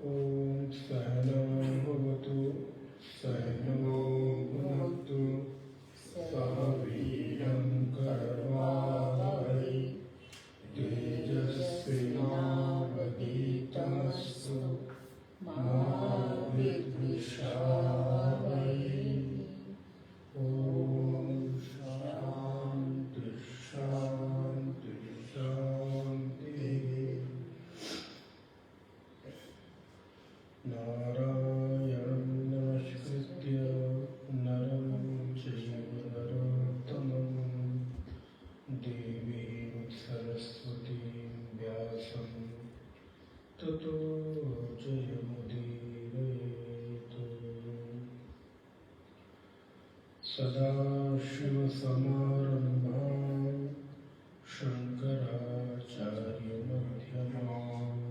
ॐ सहना भवतु सहनो भुनक्तु सह वीर्यं करवावहै तेजस्विनावधीतमस्तु मा विद्विषावहै। ॐ शान्ति शान्ति शान्तिः। नारायणं नमस्कृत्य नरं चैव नरोत्तमं देवीं सरस्वतीं व्यासं ततो जयमुदीरयेत्। सदाशिवसमारम्भां शङ्कराचार्यमध्यमाम्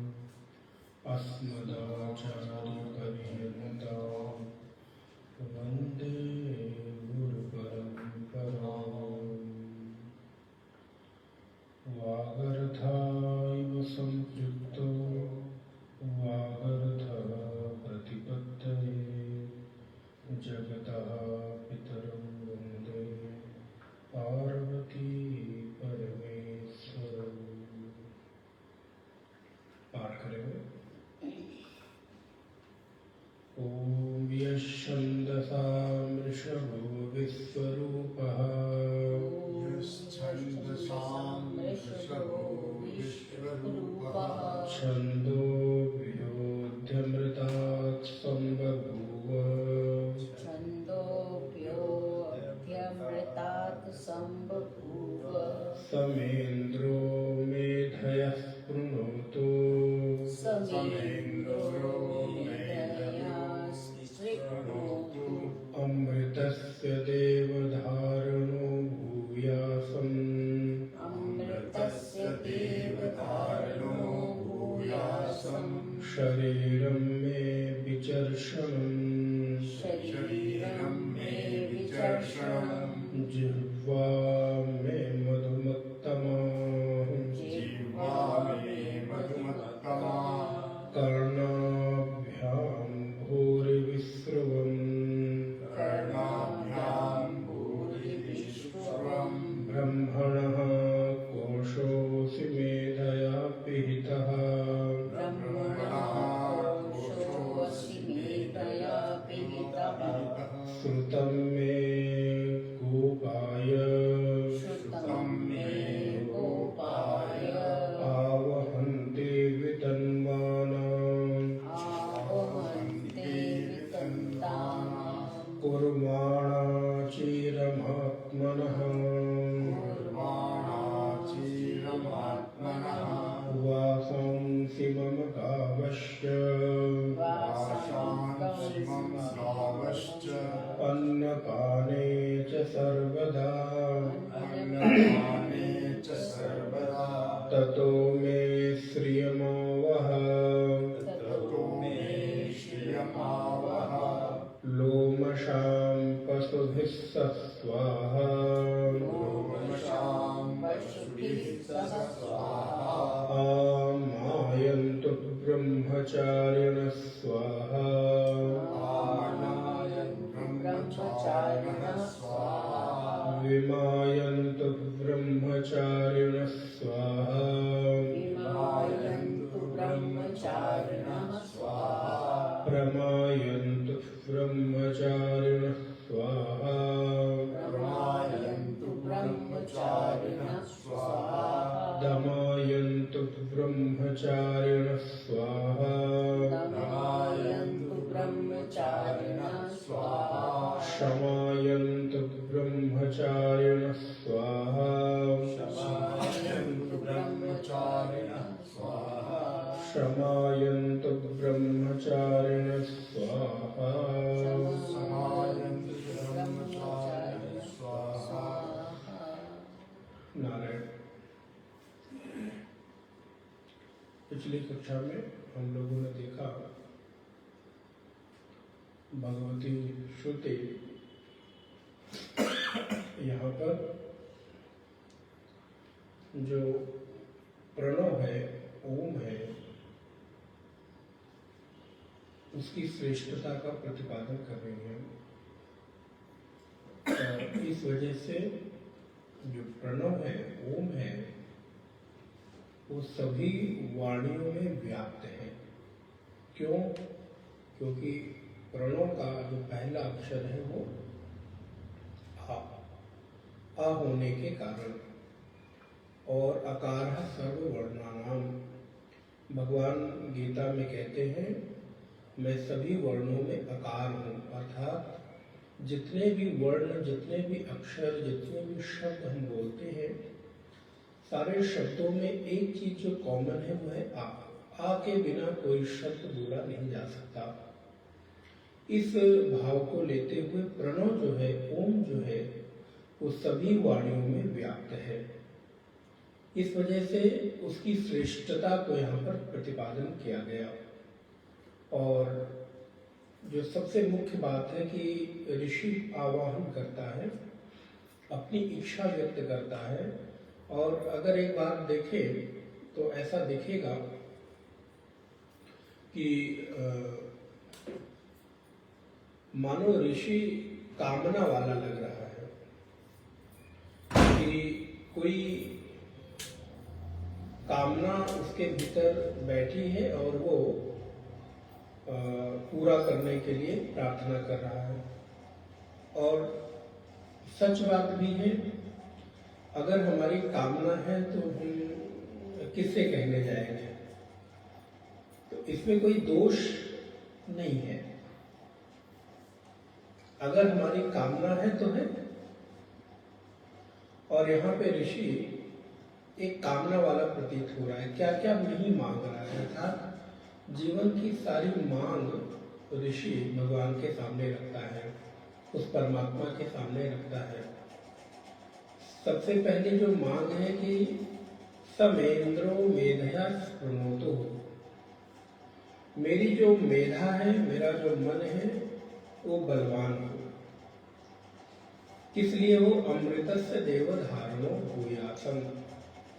अस्मदाचार्यपर्यन्तां वन्दे गुरुपरम्पराम्। वागर्थाइव सम्पृक्तो वागर्थः प्रतिपत्तये जगतः पितरं वन्दे पार्वती परमेश्वरम्। पाठ करेंगे। ॐ यः छन्दसां वृषभो विश्वरूपः छन्दोऽभ्योऽध्यमृतात् सम्बभूव समेन्द्रो मेधयः स्पृणोतु अमृतस्य देवधारणो भूयासम् शरीरं मे विचर्षणम् जिह्वा मे मधुमत्तमा कर्णाभ्यां भूरिविश्रुवम् ब्रह्मणः कोशोऽसि मेधया पिहितः श्रुतं मे गोपाय आवहन्ते वितन्वानां कुर्वाणा चिरमात्मनः वासांसि मम गावश्च अन्नपाने च सर्वदा ततो मे श्रियमावह लोमशां पशुभिः सस्वाहा आमायन्तु ब्रह्मचारिणः स्वाहा विमायन्तु ब्रह्मचारिणः स्वाहा प्रमायन्तु ब्रह्मचारिणः स्वाहा दमायन्तु ब्रह्मचारिणः स्वाहा शमायन्तु ब्रह्मचारिणः स्वाहा शमायन्तु ब्रह्मचारिणः स्वाहा। नारायण। पिछली कक्षा में हम लोगों ने देखा भगवती श्रुति यहाँ पर जो प्रणव है, ओम है, उसकी श्रेष्ठता का प्रतिपादन कर रही हैं। तो इस वजह से जो प्रणव है, ओम है, वो सभी वाणियों में व्याप्त है। क्यों? क्योंकि प्रणव का जो पहला अक्षर है वो आ होने के कारण, और अकार सर्ववर्णानाम, भगवान गीता में कहते हैं मैं सभी वर्णों में अकार हूँ, अर्थात जितने भी वर्ण, जितने भी अक्षर, जितने भी शब्द हम बोलते हैं, सारे शब्दों में एक चीज जो कॉमन है वो है आ के बिना कोई शब्द बोला नहीं जा सकता। इस भाव को लेते हुए प्रणव जो है, ओम जो है, वो सभी वाणियों में व्याप्त है। इस वजह से उसकी श्रेष्ठता को यहाँ पर प्रतिपादन किया गया। और जो सबसे मुख्य बात है कि ऋषि आवाहन करता है, अपनी इच्छा व्यक्त करता है, और अगर एक बार देखें तो ऐसा दिखेगा कि मानो ऋषि कामना वाला लग रहा है कि कोई कामना उसके भीतर बैठी है और वो पूरा करने के लिए प्रार्थना कर रहा है। और सच बात भी है, अगर हमारी कामना है तो हम किससे कहने जाएंगे? तो इसमें कोई दोष नहीं है। अगर हमारी कामना है तो है। और यहाँ पे ऋषि एक कामना वाला प्रतीत हो रहा है, क्या क्या नहीं मांग रहा है, अर्थात जीवन की सारी मांग ऋषि भगवान के सामने रखता है, उस परमात्मा के सामने रखता है। सबसे पहले जो मांग है कि समेंद्रो मेधया स्पृणोतु, मेरी जो मेधा है, मेरा जो मन है, वो बलवान हो। किस लिए? वो अमृतस्य देव धारणो भूयासम,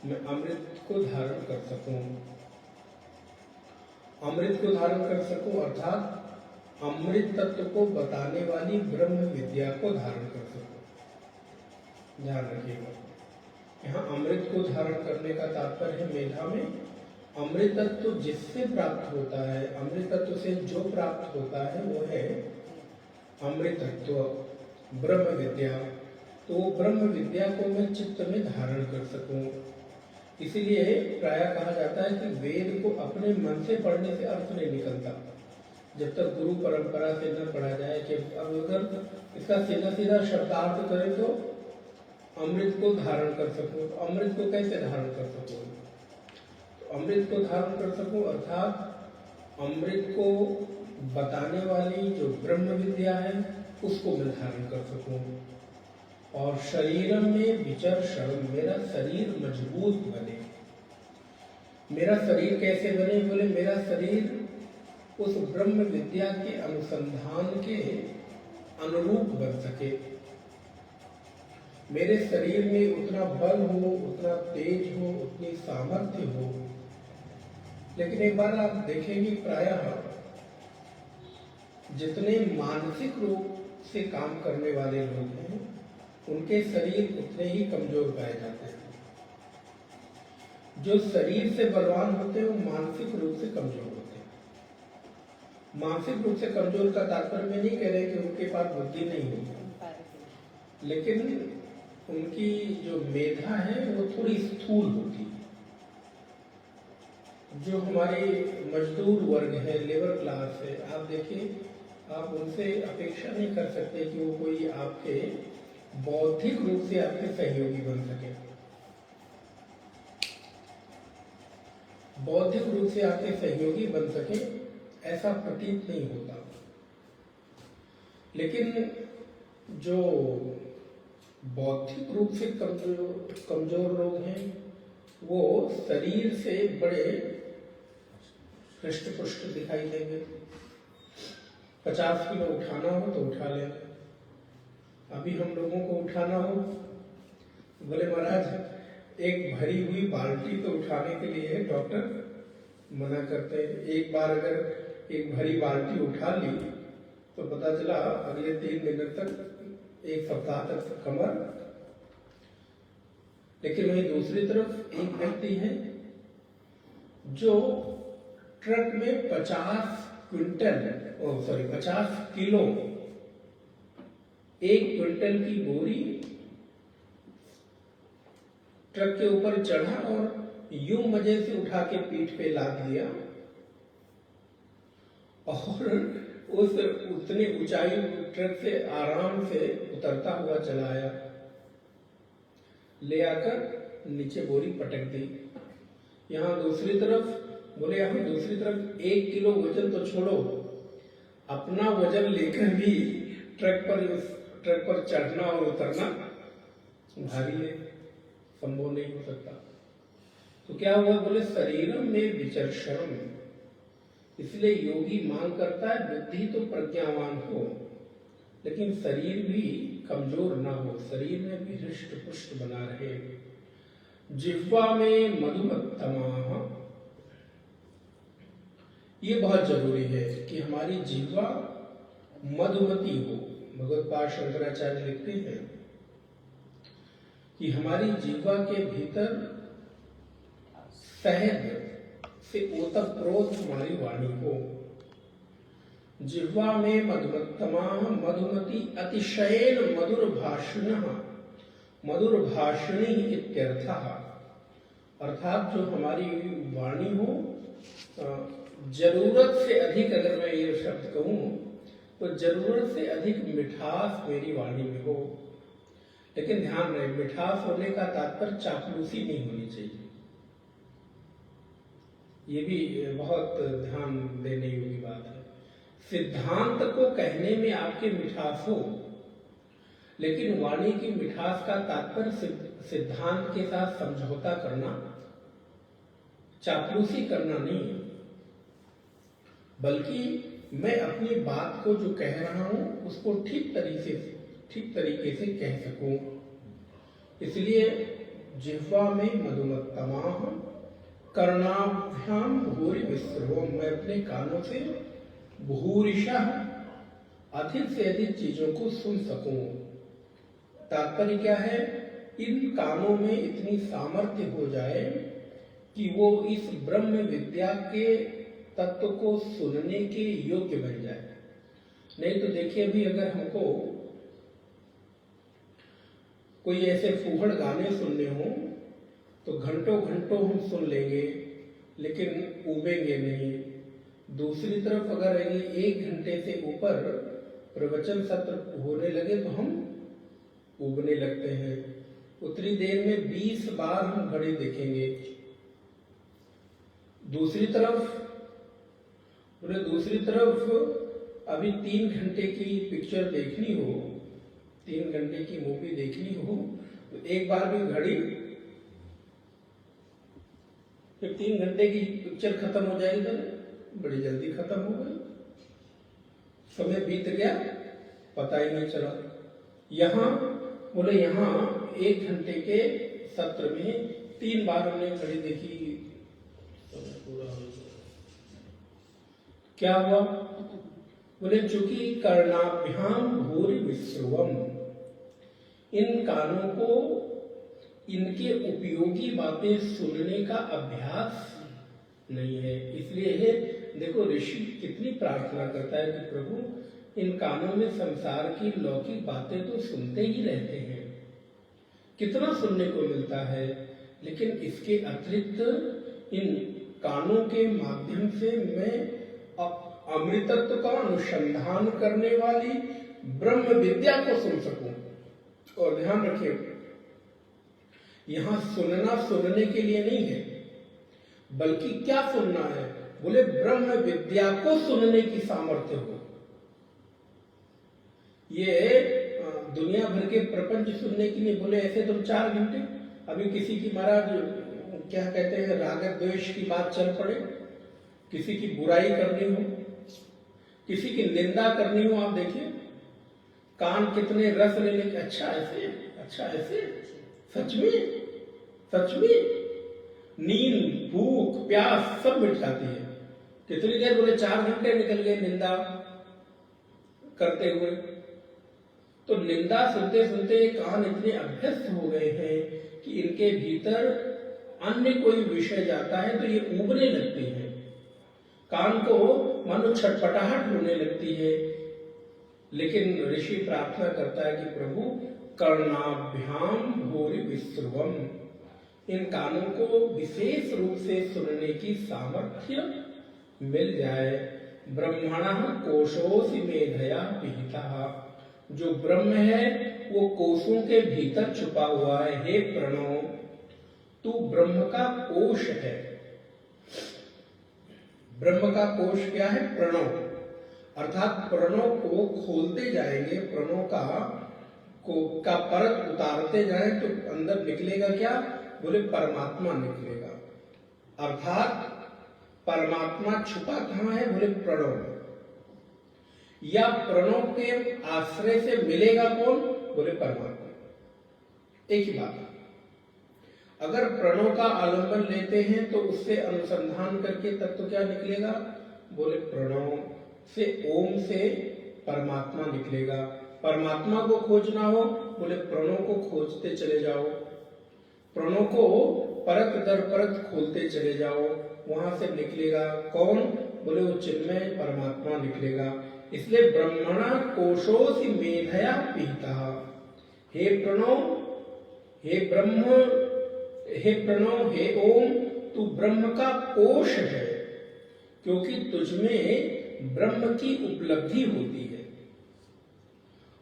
मैं अमृत को धारण कर सकूं। अमृत को धारण कर सकूं अर्थात अमृत तत्व को बताने वाली ब्रह्म विद्या को धारण कर सकूं। ध्यान रखिएगा, यहाँ अमृत को धारण करने का तात्पर्य है मेधा में अमृत तत्व जिससे प्राप्त होता है, अमृत तत्व से जो प्राप्त होता है वो है अमृत तत्व, ब्रह्म विद्या। तो ब्रह्म विद्या को मैं चित्त में धारण कर सकूं। इसीलिए प्रायः कहा जाता है कि वेद को अपने मन से पढ़ने से अर्थ नहीं निकलता जब तक गुरु परंपरा से न पढ़ा जाए। कि अब अगर इसका सीधा सीधा शब्दार्थ करें तो अमृत को धारण कर सकूं, तो अमृत को कैसे धारण कर सकूं? तो अमृत को धारण कर सकूं अर्थात अमृत को बताने वाली जो ब्रह्म विद्या है उसको मैं धारण कर सकूं। और शरीरम में विचर्षण, मेरा शरीर मजबूत बने। मेरा शरीर कैसे बने? बोले मेरा शरीर उस ब्रह्म विद्या के अनुसंधान के अनुरूप बन सके। मेरे शरीर में उतना बल हो, उतना तेज हो, उतनी सामर्थ्य हो। लेकिन एक बार आप देखेंगे प्रायः जितने मानसिक रूप से काम करने वाले लोग हैं उनके शरीर उतने ही कमजोर पाए जाते हैं। जो शरीर से बलवान होते हैं वो मानसिक रूप से कमजोर होते हैं। मानसिक रूप से कमजोर का तात्पर्य मैं नहीं कह रहे कि उनके पास बुद्धि नहीं होती, लेकिन उनकी जो मेधा है वो थोड़ी स्थूल होती है। जो हमारे मजदूर वर्ग है, लेबर क्लास है, आप देखिए, आप उनसे अपेक्षा नहीं कर सकते कि वो कोई आपके बौद्धिक रूप से आपके सहयोगी बन सके, बौद्धिक रूप से आपके सहयोगी बन सके, ऐसा प्रतीत नहीं होता। लेकिन जो बौद्धिक रूप से कमजोर लोग हैं वो शरीर से बड़े हृष्ट पुष्ट दिखाई देंगे। 50 किलो उठाना हो तो उठा लेंगे। अभी हम लोगों को उठाना हो, बोले महाराज एक भरी हुई बाल्टी तो उठाने के लिए डॉक्टर मना करते हैं। एक बार अगर एक भरी बाल्टी उठा ली तो पता चला अगले 3 दिन तक, 1 सप्ताह तक कमर। लेकिन वहीं दूसरी तरफ एक व्यक्ति है जो ट्रक में 50 किलो, 1 क्विंटल की बोरी ट्रक के ऊपर चढ़ा और यूं मजे से उठा के पीठ पे लाद लिया और उस उतनी ऊंचाई ट्रक से आराम से उतरता हुआ चला आया, ले आकर नीचे बोरी पटक दी। यहाँ दूसरी तरफ 1 किलो वजन तो छोड़ो, अपना वजन लेकर भी ट्रक पर चढ़ना और उतरना भारी है, संभव नहीं हो सकता। तो क्या हुआ, बोले शरीरम में विचर्षणम। इसलिए योगी मांग करता है बुद्धि तो प्रज्ञावान हो, लेकिन शरीर भी कमजोर ना हो, शरीर में भी हृष्ट पुष्ट बना रहे। जिह्वा में मधुमत्तमा, ये बहुत जरूरी है कि हमारी जिह्वा मधुमती हो। भगवत्पाद शंकराचार्य लिखते हैं कि हमारी जिह्वा के भीतर शहद से ओतप्रोत हमारी वाणी हो। जिह्वा में मधुमत्तमा मधुमती अतिशयेन मधुर भाषिणः, मधुर भाषिणी इत्यर्थः। अर्थात जो हमारी वाणी हो, जरूरत से अधिक, अगर मैं ये शब्द कहूं तो जरूरत से अधिक मिठास मेरी वाणी में हो। लेकिन ध्यान रहे, मिठास होने का तात्पर्य चापलूसी नहीं होनी चाहिए, ये भी बहुत ध्यान देने योग्य बात है। सिद्धांत को कहने में आपके मिठास हो, लेकिन वाणी की मिठास का तात्पर्य सिद्धांत के साथ समझौता करना, चापलूसी करना नहीं, बल्कि मैं अपनी बात को जो कह रहा हूं उसको ठीक तरीके से कह सकूं। इसलिए जिह्वा में मधुमत्तमा कर्णाभ्याम भूरि विस्रवम, मैं अपने कानों से भूरिशः अधिक से अधिक चीजों को सुन सकूं। तात्पर्य क्या है, इन कानों में इतनी सामर्थ्य हो जाए कि वो इस ब्रह्म विद्या के तत्व को सुनने के योग्य बन जाए। नहीं तो देखिए, अभी अगर हमको कोई ऐसे फूहड़ गाने सुनने हो तो घंटों घंटों हम सुन लेंगे, लेकिन उबेंगे नहीं। दूसरी तरफ अगर 1 घंटे से ऊपर प्रवचन सत्र होने लगे तो हम उबने लगते हैं। उतनी देर में 20 बार हम घड़ी देखेंगे। दूसरी तरफ अभी 3 घंटे की पिक्चर देखनी हो, 3 घंटे की मूवी देखनी हो तो एक बार भी घड़ी, जब 3 घंटे की पिक्चर खत्म हो जाएगी तो बड़ी जल्दी खत्म हो गई, समय बीत गया पता ही नहीं चला। यहाँ 1 घंटे के सत्र में 3 बार हमने घड़ी देखी, क्या हुआ, बोले चूंकि कर्णाभ्याम भूरि विस्रवम, इन कानों को इनके उपयोगी बातें सुनने का अभ्यास नहीं है। इसलिए देखो ऋषि कितनी प्रार्थना करता है कि प्रभु इन कानों में संसार की लौकिक बातें तो सुनते ही रहते हैं, कितना सुनने को मिलता है, लेकिन इसके अतिरिक्त इन कानों के माध्यम से मैं अमृतत्व का अनुसंधान करने वाली ब्रह्म विद्या को सुन सकूं। और ध्यान रखिए, यहां सुनना सुनने के लिए नहीं है, बल्कि क्या सुनना है, बोले ब्रह्म विद्या को सुनने की सामर्थ्य हो। ये दुनिया भर के प्रपंच सुनने के लिए बोले ऐसे तुम 4 घंटे, अभी किसी की महाराज क्या कहते हैं राग द्वेष की बात चल पड़े, किसी की बुराई करनी हो, किसी की निंदा करनी हो, आप देखिए कान कितने रस लेने के, अच्छा ऐसे सच में नींद भूख प्यास सब मिट जाती है। कितनी देर? बोले 4 घंटे निकल गए निंदा करते हुए। तो निंदा सुनते सुनते कान इतने अभ्यस्त हो गए हैं कि इनके भीतर अन्य कोई विषय जाता है तो ये ऊबने लगते हैं, कान को मानो छटपटाहट होने लगती है। लेकिन ऋषि प्रार्थना करता है कि प्रभु कर्णाभ्याम भूरि विश्रुवम, इन कानों को विशेष रूप से सुनने की सामर्थ्य मिल जाए। ब्रह्मणः कोशोऽसि मेधया पिहितः, जो ब्रह्म है वो कोशों के भीतर छुपा हुआ है। हे प्रणव, तू ब्रह्म का कोश है। ब्रह्म का कोश क्या है? प्रणव, अर्थात प्रणव को खोलते जाएंगे, प्रणव का परत उतारते जाए तो अंदर निकलेगा क्या? बोले परमात्मा निकलेगा। अर्थात परमात्मा छुपा कहाँ है? बोले प्रणव। या प्रणव के आश्रय से मिलेगा कौन? बोले परमात्मा। एक ही बात। अगर प्रणव का आलंबन लेते हैं तो उससे अनुसंधान करके तब तो क्या निकलेगा? बोले प्रणव से, ओम से परमात्मा निकलेगा। परमात्मा को खोजना हो, बोले प्रणव को खोजते चले जाओ, प्रणव को परत दर परत खोलते चले जाओ, वहां से निकलेगा कौन? बोले वो चिन्मय परमात्मा निकलेगा। इसलिए ब्रह्मणा कोशोऽसि मेधया पिहितः, हे प्रणव, हे ब्रह्म, हे प्रणव, हे ओम, तू ब्रह्म का कोश है, क्योंकि तुझमें ब्रह्म की उपलब्धि होती है।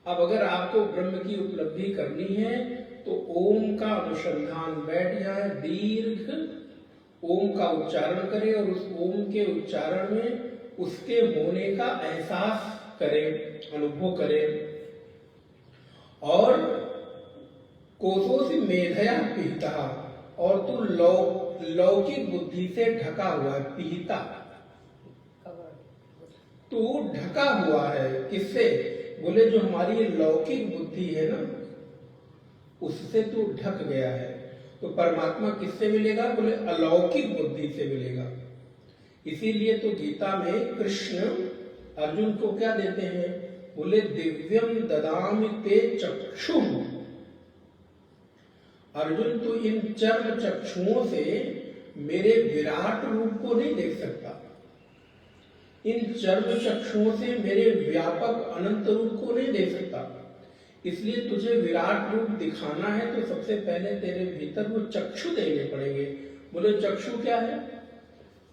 अब अगर आपको ब्रह्म की उपलब्धि करनी है तो ओम का अनुसंधान बैठ जाए, दीर्घ ओम का उच्चारण करें और उस ओम के उच्चारण में उसके होने का एहसास करें, अनुभव करें। और कोशोऽसि मेधया पिहितः, और तू लौकिक बुद्धि से ढका हुआ है। पिहिता, तू ढका हुआ है। किससे? बोले जो हमारी लौकिक बुद्धि है ना, उससे तू ढक गया है। तो परमात्मा किससे मिलेगा? बोले अलौकिक बुद्धि से मिलेगा। इसीलिए तो गीता में कृष्ण अर्जुन को क्या देते हैं? बोले दिव्यम ददामि ते चक्षुः। अर्जुन तो इन चर्म चक्षुओं से मेरे विराट रूप को नहीं देख सकता, इन चर्म चक्षुओं से मेरे व्यापक अनंत रूप को नहीं देख सकता। इसलिए तुझे विराट रूप दिखाना है तो सबसे पहले तेरे भीतर वो चक्षु देने पड़ेंगे। बोले चक्षु क्या है?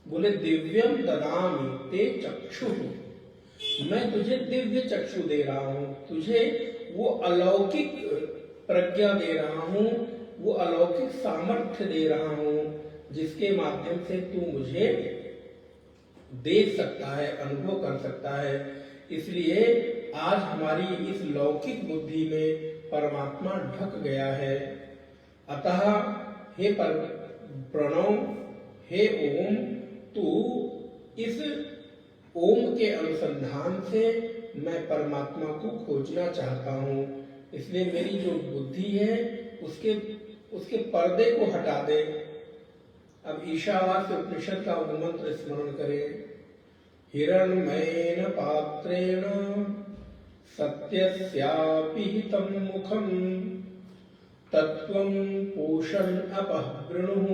बोले दिव्यम ददामि ते चक्षुः, मैं तुझे दिव्य चक्षु दे रहा हूं, तुझे वो अलौकिक प्रज्ञा दे रहा हूं, वो अलौकिक सामर्थ्य दे रहा हूं, जिसके माध्यम से तू मुझे देख सकता है, अनुभव कर सकता है। इसलिए आज हमारी इस लौकिक बुद्धि में परमात्मा ढक गया है। अतः हे प्रणव, हे ओम, तू इस ओम के अनुसंधान से मैं परमात्मा को खोजना चाहता हूं। इसलिए मेरी जो बुद्धि है उसके पर्दे को हटा दे। अब ईशावास्य उपनिषद का मंत्र स्मरण करें। हिरण्मयेन पात्रेण सत्यस्यापिहितं मुखं तत्त्वं पोषन् अपः वृणुः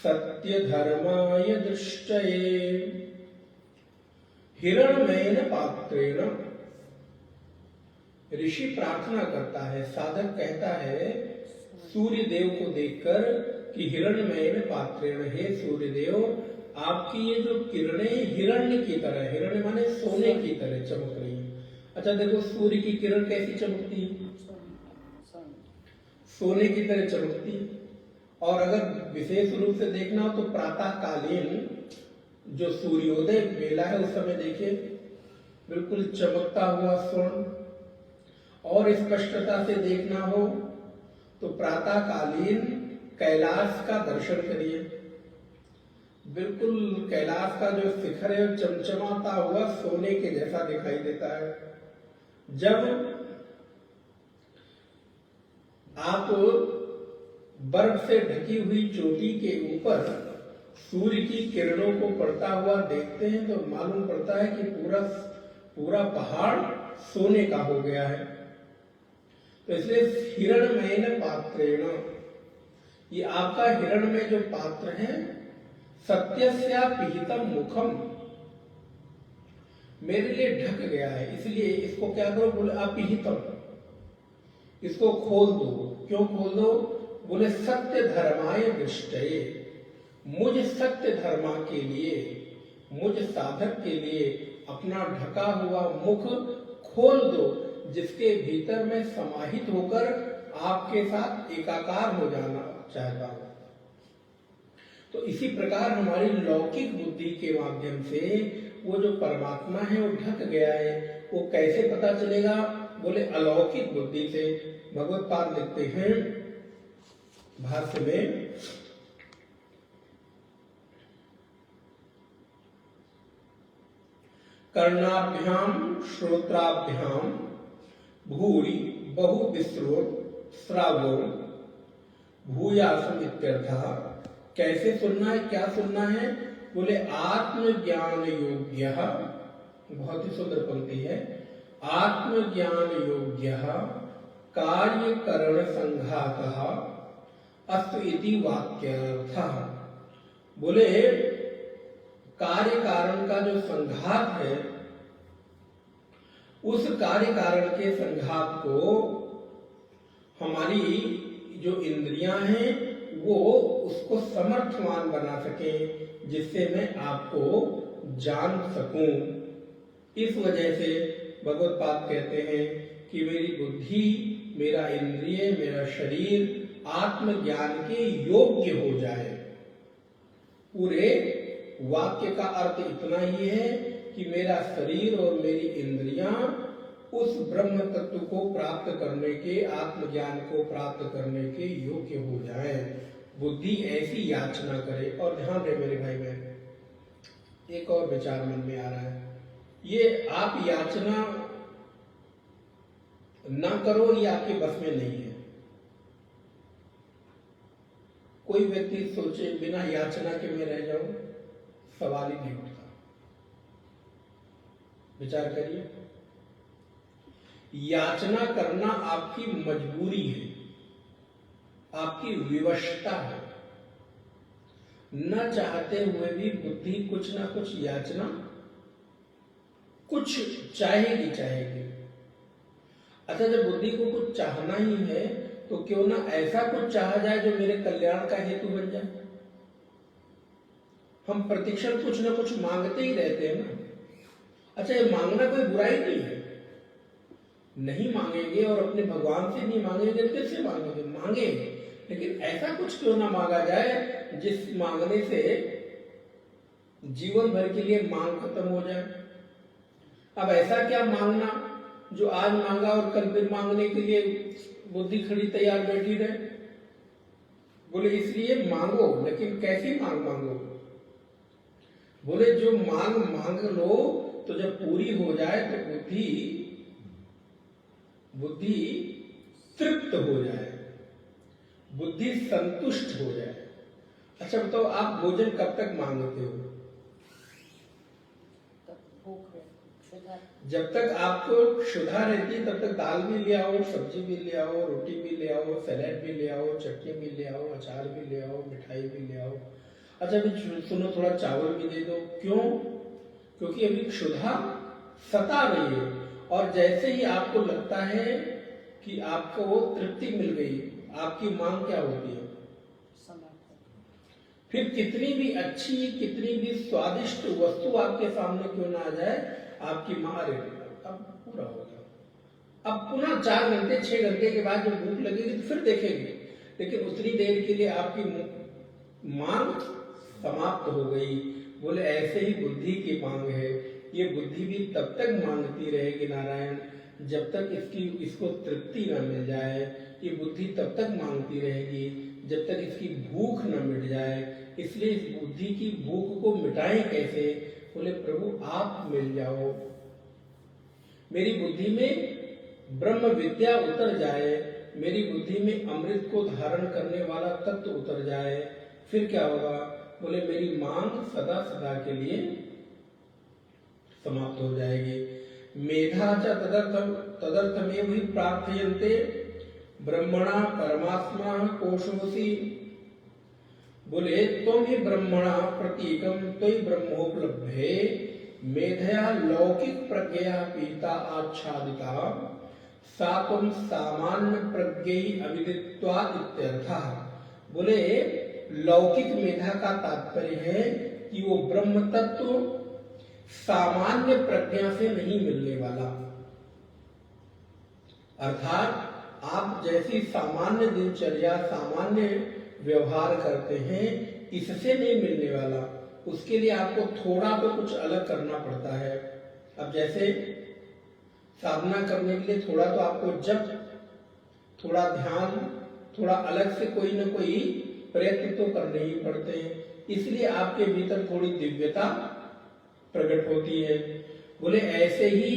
सत्यधर्माय दृष्टये। हिरण्मयेन पात्रेण, ऋषि प्रार्थना करता है, साधक कहता है सूर्य देव को देखकर कि हिरण्मयेन पात्रेण, हे सूर्य देव, आपकी ये जो किरणें हिरण्य की तरह, हिरण्य माने सोने की तरह चमक रही है। अच्छा देखो सूर्य की किरण कैसी चमकती है? सोने की तरह चमकती है। और अगर विशेष रूप से देखना हो तो प्रातः कालीन जो सूर्योदय बेला है उस समय देखिए बिल्कुल चमकता हुआ स्वर्ण। और स्पष्टता से देखना हो तो प्रातः कालीन कैलाश का दर्शन करिए, बिल्कुल कैलाश का जो शिखर है चमचमाता हुआ सोने के जैसा दिखाई देता है। जब आप बर्फ से ढकी हुई चोटी के ऊपर सूर्य की किरणों को पड़ता हुआ देखते हैं तो मालूम पड़ता है कि पूरा पूरा पहाड़ सोने का हो गया है। तो इसलिए हिरणमयेन पात्रेण, ये आपका हिरणमय जो पात्र है, सत्यस्या पिहितम मुखम, मेरे लिए ढक गया है, इसलिए इसको क्या करो, बोले अपिहितम, इसको खोल दो। क्यों खोल दो? बोले सत्य धर्माय दृष्टये, मुझ सत्य धर्मा के लिए, मुझ साधक के लिए अपना ढका हुआ मुख खोल दो, जिसके भीतर मैं समाहित होकर आपके साथ एकाकार हो जाना चाहता हूं। तो इसी प्रकार हमारी लौकिक बुद्धि के माध्यम से वो जो परमात्मा है वो ढक गया है। वो कैसे पता चलेगा? बोले अलौकिक बुद्धि से। भगवत पाद लिखते हैं भाष्य में, कर्णाभ्याम श्रोत्राभ्याम भूरि बहु विस्रोत श्रावो भूयासम इत्यर्थः। कैसे सुनना है, क्या सुनना है? बोले आत्मज्ञान योग्य, बहुत ही सुंदर पंक्ति है, आत्मज्ञान योग्य कार्य करण संघातः अस्तु इति वाक्यार्थः। बोले कार्य कारण का जो संघात है, उस कार्य कारण के संघात को हमारी जो इंद्रियां हैं वो उसको समर्थवान बना सके, जिससे मैं आपको जान सकूं। इस वजह से भगवत पाद कहते हैं कि मेरी बुद्धि, मेरा इंद्रिय, मेरा शरीर आत्मज्ञान के योग्य हो जाए। पूरे वाक्य का अर्थ इतना ही है कि मेरा शरीर और मेरी इंद्रियां उस ब्रह्म तत्व को प्राप्त करने के, आत्मज्ञान को प्राप्त करने के योग्य हो जाए। बुद्धि ऐसी याचना करे। और ध्यान रहे मेरे भाई बहन, एक और विचार मन में आ रहा है, ये आप याचना ना करो, ये आपके बस में नहीं है। कोई व्यक्ति सोचे बिना याचना के मैं रह जाऊं, सवाल ही नहीं उठता। विचार करिए, याचना करना आपकी मजबूरी है, आपकी विवशता है। न चाहते हुए भी बुद्धि कुछ ना कुछ याचना, कुछ चाहेगी चाहेगी। अच्छा, जब बुद्धि को कुछ चाहना ही है तो क्यों ना ऐसा कुछ चाहा जाए जो मेरे कल्याण का हेतु बन जाए। हम प्रतिक्षण कुछ ना कुछ मांगते ही रहते हैं ना। अच्छा, ये मांगना कोई बुराई नहीं है, नहीं मांगेंगे और अपने भगवान से नहीं मांगेंगे, किससे मांगेंगे? मांगेंगे, लेकिन ऐसा कुछ क्यों ना मांगा जाए जिस मांगने से जीवन भर के लिए मांग खत्म हो जाए। अब ऐसा क्या मांगना जो आज मांगा और कल फिर मांगने के लिए बुद्धि खड़ी तैयार बैठी रहे। बोले इसलिए मांगो, लेकिन कैसी मांग मांगो? बोले जो मांग मांग लो तो जब पूरी हो जाए तो बुद्धि तृप्त हो जाए, बुद्धि संतुष्ट हो जाए। अच्छा बताओ, आप भोजन कब तक मांगते हो? जब तक आपको क्षुधा रहती है तब तक दाल भी ले आओ, सब्जी भी ले आओ, रोटी भी ले आओ, सैलेड भी ले आओ, चटनी भी ले आओ, अचार भी ले आओ, मिठाई भी ले आओ। अच्छा अभी सुनो, थोड़ा चावल भी दे दो। क्यों? क्योंकि अभी क्षुधा सता रही है। और जैसे ही आपको लगता है कि आपको वो तृप्ति मिल गई, आपकी मांग क्या होती है? फिर कितनी भी अच्छी, कितनी भी स्वादिष्ट वस्तु आपके सामने क्यों ना आ जाए, आपकी मारे अब पूरा हो गया। अब पुनः 4 घंटे 6 घंटे के बाद जब भूख लगेगी तो फिर देखेंगे, लेकिन उतनी देर के लिए आपकी मांग समाप्त हो गई। बोले ऐसे ही बुद्धि की मांग है। ये बुद्धि भी तब तक मांगती रहेगी नारायण जब तक इसको तृप्ति न मिल जाए। ये बुद्धि तब तक मांगती रहेगी जब तक इसकी भूख न मिट जाए। इसलिए इस बुद्धि की भूख को मिटाएं कैसे? बोले प्रभु आप मिल जाओ, मेरी बुद्धि में ब्रह्म विद्या उतर जाए, मेरी बुद्धि में अमृत को धारण करने वाला तत्व उतर जाए। फिर क्या होगा? बोले मेरी मांग सदा सदा के लिए समाप्त हो जाएगी। मेधा च तदर्थमेव हि प्रार्थयन्ते ब्रह्मणा परमात्मा कोशोऽसि। बोले तुम ही ब्रह्मणा प्रतीकम त्वयि ब्रह्मोपलब्धे मेधया लौकिक प्रज्ञया पीता आच्छादिता सा तुम सामान्य प्रज्ञेयी अविदित्वात् इत्यर्थः। बोले लौकिक मेधा का तात्पर्य है कि वो ब्रह्म तत्व सामान्य प्रज्ञा से नहीं मिलने वाला, अर्थात आप जैसी सामान्य दिनचर्या सामान्य व्यवहार करते हैं इससे नहीं मिलने वाला। उसके लिए आपको थोड़ा तो कुछ अलग करना पड़ता है। अब जैसे साधना करने के लिए थोड़ा तो आपको जप, थोड़ा ध्यान, थोड़ा अलग से कोई न कोई प्रयत्न तो करने ही पड़ते हैं, इसलिए आपके भीतर थोड़ी दिव्यता प्रकट होती है। बोले ऐसे ही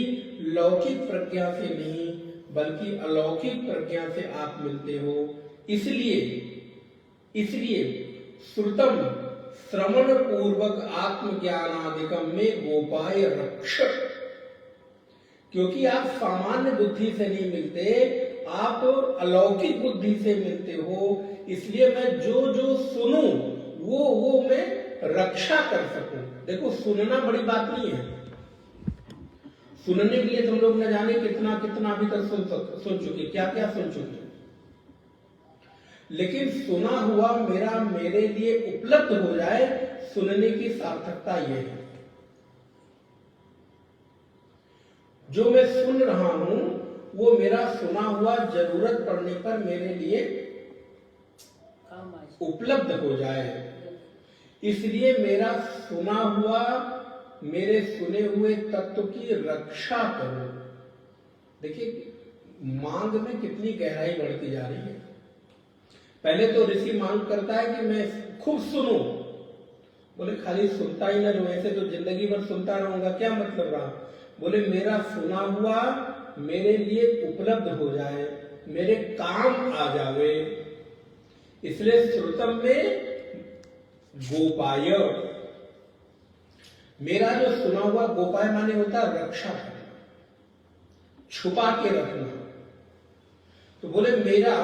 लौकिक प्रज्ञा से नहीं बल्कि अलौकिक प्रज्ञा से आप मिलते हो। इसलिए श्रुतम श्रवण पूर्वक आत्मज्ञानादिकम में गोपाय रक्षक, क्योंकि आप सामान्य बुद्धि से नहीं मिलते, आप अलौकिक बुद्धि से मिलते हो, इसलिए मैं जो जो सुनूं वो मैं रक्षा कर सकूं। देखो सुनना बड़ी बात नहीं है, सुनने के लिए तुम लोग न जाने कितना कितना अभी तक सुन चुके, क्या क्या सुन चुके, लेकिन सुना हुआ मेरे लिए उपलब्ध हो जाए, सुनने की सार्थकता यह है। जो मैं सुन रहा हूं वो मेरा सुना हुआ जरूरत पड़ने पर मेरे लिए उपलब्ध हो जाए, इसलिए मेरा सुना हुआ मेरे सुने हुए तत्व की रक्षा करो। देखिए मांग में कितनी गहराई बढ़ती जा रही है। पहले तो ऋषि मांग करता है कि मैं खूब सुनूं, बोले खाली सुनता ही ना रहूं, ऐसे तो जिंदगी भर सुनता रहूंगा, क्या मतलब रहा। बोले मेरा सुना हुआ मेरे लिए उपलब्ध हो जाए, मेरे काम आ जावे, इसलिए श्रुतम में गोपाय, मेरा जो सुना हुआ, गोपाय माने होता है रक्षा करना, छुपा के रखना। तो बोले मेरा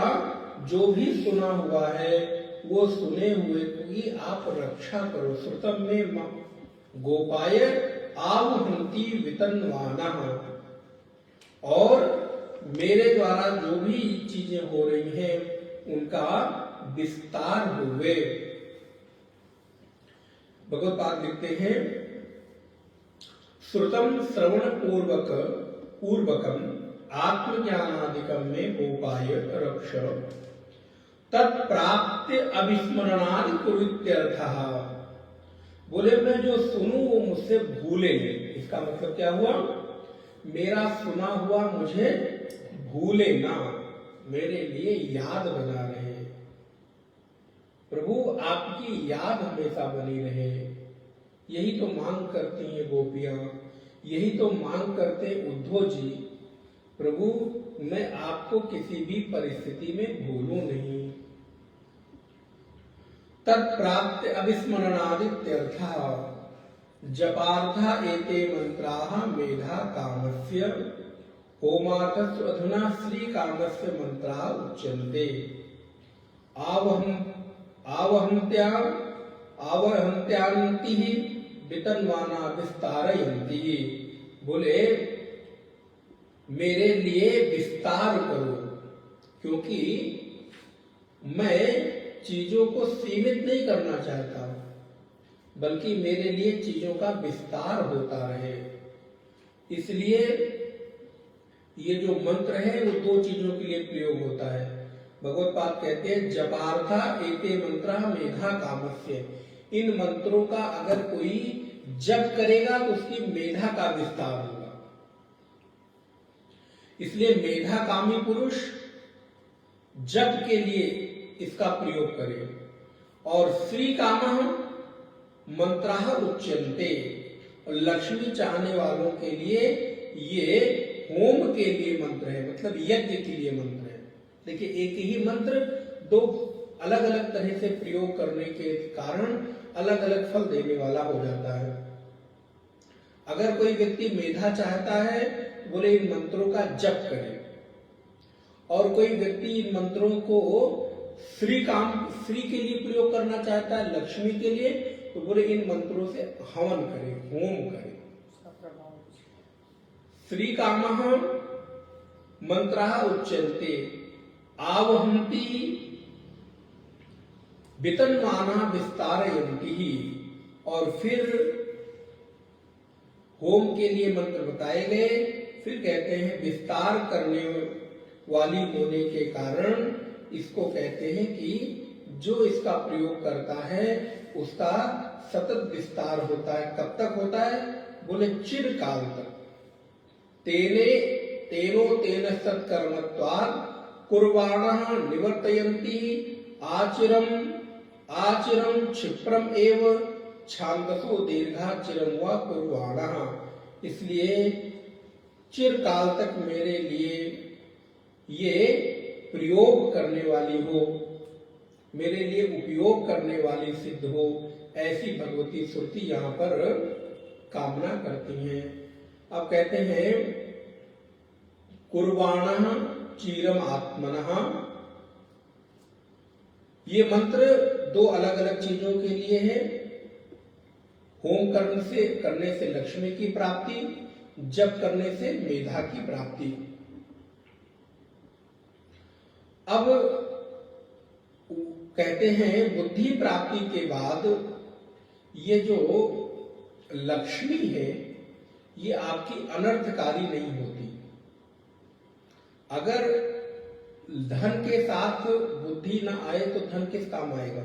जो भी सुना हुआ है वो सुने हुए की आप रक्षा करो। श्रुतम में गोपाय आवहंती वितन्वाना, और मेरे द्वारा जो भी चीजें हो रही हैं उनका विस्तार हुए। भगवत पाद लिखते हैं श्रुतम श्रवण पूर्वकम आत्मज्ञानादिकम में गोपाय रक्ष तत्प्राप्ति अविस्मरणादि कुरुत्यर्थः। बोले मैं जो सुनूं वो मुझसे भूले नहीं, इसका मतलब क्या हुआ, मेरा सुना हुआ मुझे भूले ना, मेरे लिए याद बना रहे। प्रभु आपकी याद हमेशा बनी रहे, यही तो मांग करती हैं गोपियां, यही तो मांग करते उद्धव जी। प्रभु मैं आपको किसी भी परिस्थिति में भूलूं नहीं। तत्प्राप्त अविस्मरणादित्यर्थः जपार्था एते मंत्राः मेधा कामस्य होमार्थस्य अधुना श्री कामस्य मंत्राः उच्यन्ते। आवहन्त्यान्ति वितन्वाना विस्तारयन्ति। बोले मेरे लिए विस्तार करो, क्योंकि मैं चीजों को सीमित नहीं करना चाहता, बल्कि मेरे लिए चीजों का विस्तार होता रहे। इसलिए ये जो मंत्र है वो दो चीजों के लिए प्रयोग होता है। भगवत पाद कहते हैं जपार्था एते मंत्रा मेधा कामस्य, इन मंत्रों का अगर कोई जप करेगा तो उसकी मेधा का विस्तार होगा। इसलिए मेधा कामी पुरुष जप के लिए इसका प्रयोग करे। और श्री कामः मंत्राः उच्यन्ते, लक्ष्मी चाहने वालों के लिए ये होम के लिए मंत्र है, मतलब यज्ञ के लिए मंत्र है। देखिए एक ही मंत्र दो अलग अलग तरह से प्रयोग करने के कारण अलग अलग फल देने वाला हो जाता है। अगर कोई व्यक्ति मेधा चाहता है तो बोले इन मंत्रों का जप करे, और कोई व्यक्ति इन मंत्रों को श्री के लिए प्रयोग करना चाहता है, लक्ष्मी के लिए, तो बोले इन मंत्रों से हवन करे, होम करे। श्री कामः मंत्रः उच्यन्ते आवहन्ति वितन्मानः विस्तारयन्ति ही। और फिर होम के लिए मंत्र बताए गए, फिर कहते हैं विस्तार करने वाली होने के कारण इसको कहते हैं कि जो इसका प्रयोग करता है उसका सतत विस्तार होता है। कब तक होता है? बोले चिरकाल तक। तेनो तेन सत्कर्मत्वात् कुर्वाणः निवर्तयन्ति आचिरम क्षिप्रम एव छांदसो दीर्घा चिरम व कुर्वाणः। इसलिए चिरकाल तक मेरे लिए ये प्रयोग करने वाली हो, मेरे लिए उपयोग करने वाली सिद्ध हो, ऐसी भगवती श्रुति यहाँ पर कामना करती हैं। अब कहते हैं कुर्वाणः चीरम आत्मनः। ये मंत्र दो अलग अलग चीजों के लिए है। होम करने से लक्ष्मी की प्राप्ति, जप करने से मेधा की प्राप्ति। अब कहते हैं बुद्धि प्राप्ति के बाद ये जो लक्ष्मी है ये आपकी अनर्थकारी नहीं होती। अगर धन के साथ बुद्धि ना आए तो धन किस काम आएगा?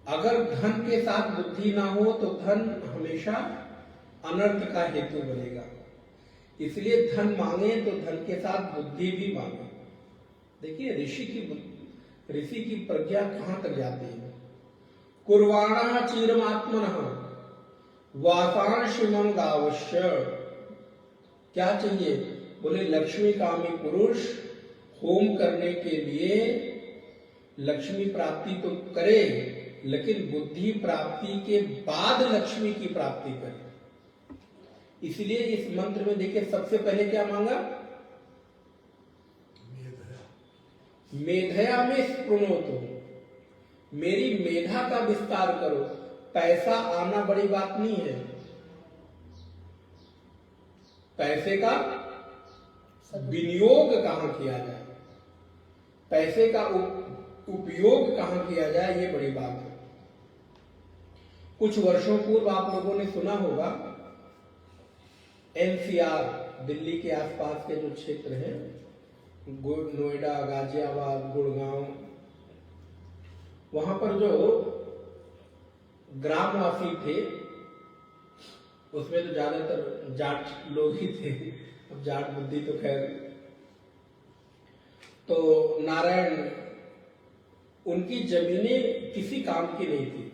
अगर धन के साथ बुद्धि ना हो तो धन हमेशा अनर्थ का हेतु बनेगा। इसलिए धन मांगे तो धन के साथ बुद्धि भी मांगे। देखिए ऋषि की प्रज्ञा कहां तक जाती है। कुर्वाणः चीरमात्मनः वासांशिमं गावश्य। क्या चाहिए? बोले लक्ष्मी कामी पुरुष होम करने के लिए लक्ष्मी प्राप्ति तो करे, लेकिन बुद्धि प्राप्ति के बाद लक्ष्मी की प्राप्ति करे। इसलिए इस मंत्र में देखिए सबसे पहले क्या मांगा? मेधया में स्पृणोतु, मेरी मेधा का विस्तार करो। पैसा आना बड़ी बात नहीं है, पैसे का विनियोग कहां किया जाए, पैसे का उपयोग कहां किया जाए, ये बड़ी बात है। कुछ वर्षों पूर्व आप लोगों ने सुना होगा एनसीआर, दिल्ली के आसपास के जो क्षेत्र हैं, नोएडा, गाजियाबाद, गुड़गांव, वहां पर जो ग्रामवासी थे उसमें तो ज्यादातर जाट लोग ही थे। अब जाट बुद्धि तो खैर, तो नारायण, उनकी जमीनें किसी काम की नहीं थी।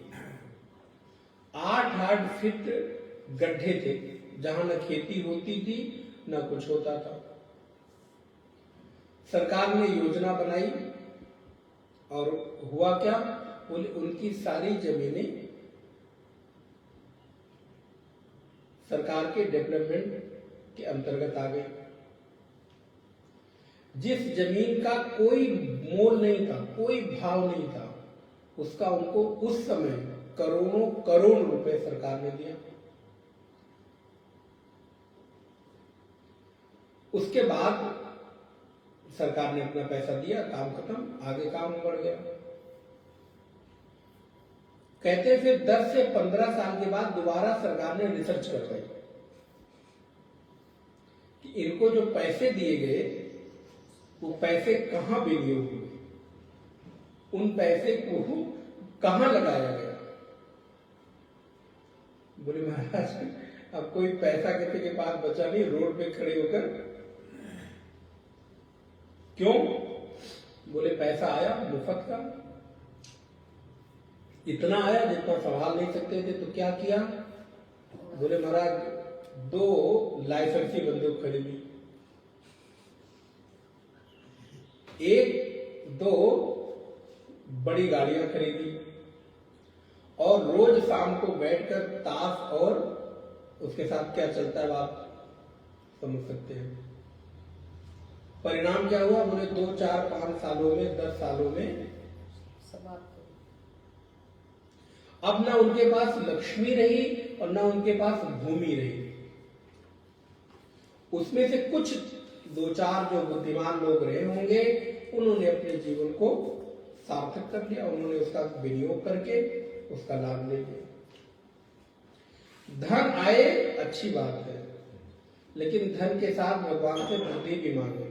8-8 फीट गड्ढे थे जहां न खेती होती थी न कुछ होता था। सरकार ने योजना बनाई और हुआ क्या? बोले उनकी सारी जमीनें सरकार के डेवलपमेंट के अंतर्गत आ गई। जिस जमीन का कोई मोल नहीं था, कोई भाव नहीं था, उसका उनको उस समय करोड़ों करोड़ रुपए सरकार ने दिया। उसके बाद सरकार ने अपना पैसा दिया, काम खत्म, आगे काम बढ़ गया। कहते फिर 10 से 15 साल के बाद दोबारा सरकार ने रिसर्च करवाई कि इनको जो पैसे दिए गए वो पैसे कहां विनियोग हुए, उन पैसे को कहां लगाया गया। बोले महाराज अब कोई पैसा किसी के पास बचा नहीं, रोड पे खड़े होकर। क्यों? बोले पैसा आया मुफ्त का, इतना आया जितना संभाल नहीं सकते थे, तो क्या किया? बोले महाराज 2 लाइसेंसी बंदूक खरीदी, 1-2 बड़ी गाड़ियां खरीदी और रोज शाम को बैठकर ताश और उसके साथ क्या चलता है आप समझ सकते हैं। परिणाम क्या हुआ? बोले 2, 4, 5 सालों में, 10 सालों में अब ना उनके पास लक्ष्मी रही और ना उनके पास भूमि रही। उसमें से कुछ 2-4 जो बुद्धिमान लोग रहे होंगे उन्होंने अपने जीवन को सार्थक कर लिया, उन्होंने उसका विनियोग करके उसका लाभ ले लिया। धन आए अच्छी बात है, लेकिन धन के साथ भगवान से बुद्धि भी मांगे।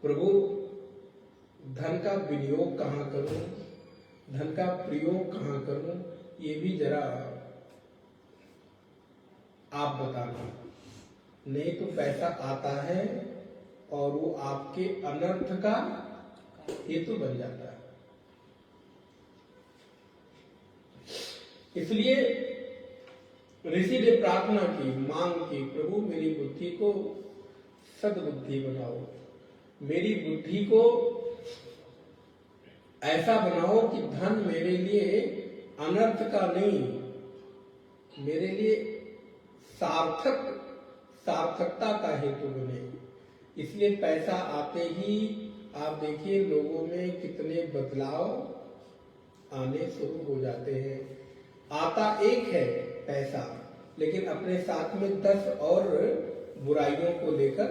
प्रभु धन का विनियोग कहाँ करूं, धन का प्रयोग कहाँ करूं, ये भी जरा आप बताना। नहीं तो पैसा आता है और वो आपके अनर्थ का हेतु बन जाता है। इसलिए ऋषि ने प्रार्थना की, मांग की, प्रभु मेरी बुद्धि को सद्बुद्धि बनाओ, मेरी बुद्धि को ऐसा बनाओ कि धन मेरे लिए अनर्थ का नहीं, मेरे लिए सार्थकता का हेतु बने। इसलिए पैसा आते ही आप देखिए लोगों में कितने बदलाव आने शुरू हो जाते हैं। आता एक है पैसा, लेकिन अपने साथ में 10 और बुराइयों को लेकर।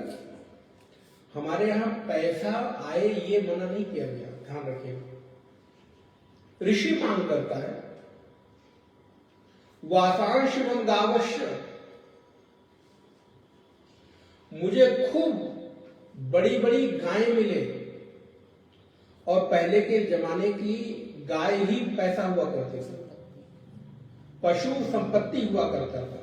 हमारे यहाँ पैसा आए ये मना नहीं किया गया, ध्यान रखिएगा। ऋषि मांग करता है वासांश मन गावश्य, मुझे खूब बड़ी बड़ी गायें मिले। और पहले के जमाने की गाय ही पैसा हुआ करते थे, पशु संपत्ति हुआ करता था।